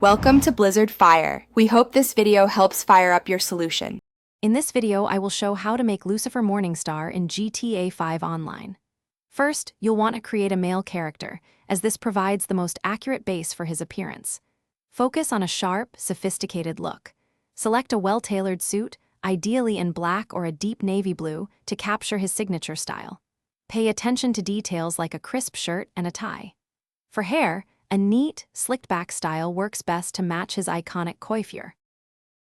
Welcome to Blizzard Fire. We hope this video helps fire up your solution. In this video, I will show how to make Lucifer Morningstar in GTA 5 Online. First, you'll want to create a male character, as this provides the most accurate base for his appearance. Focus on a sharp, sophisticated look. Select a well-tailored suit, ideally in black or a deep navy blue, to capture his signature style. Pay attention to details like a crisp shirt and a tie. For hair, a neat, slicked-back style works best to match his iconic coiffure.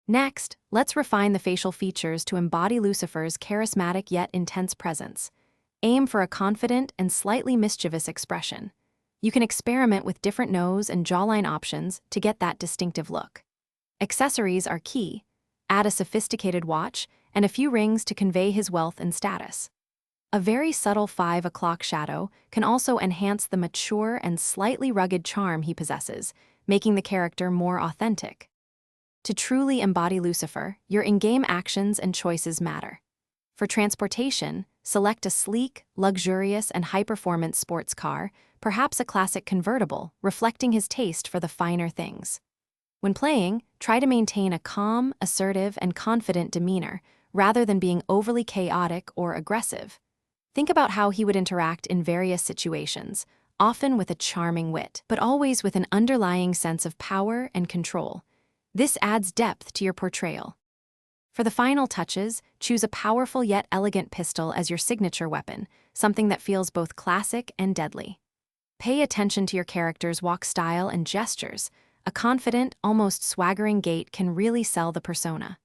Next, let's refine the facial features to embody Lucifer's charismatic yet intense presence. Aim for a confident and slightly mischievous expression. You can experiment with different nose and jawline options to get that distinctive look. Accessories are key. Add a sophisticated watch and a few rings to convey his wealth and status. A very subtle 5 o'clock shadow can also enhance the mature and slightly rugged charm he possesses, making the character more authentic. To truly embody Lucifer, your in-game actions and choices matter. For transportation, select a sleek, luxurious, and high-performance sports car, perhaps a classic convertible, reflecting his taste for the finer things. When playing, try to maintain a calm, assertive, and confident demeanor, rather than being overly chaotic or aggressive. Think about how he would interact in various situations, often with a charming wit, but always with an underlying sense of power and control. This adds depth to your portrayal. For the final touches, choose a powerful yet elegant pistol as your signature weapon, something that feels both classic and deadly. Pay attention to your character's walk style and gestures. A confident, almost swaggering gait can really sell the persona.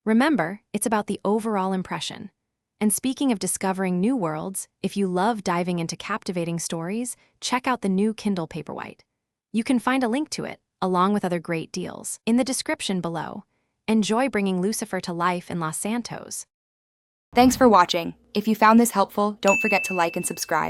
Remember, it's about the overall impression. And speaking of discovering new worlds, if you love diving into captivating stories, check out the new Kindle Paperwhite. You can find a link to it, along with other great deals, in the description below. Enjoy bringing Lucifer to life in Los Santos. Thanks for watching. If you found this helpful, don't forget to like and subscribe.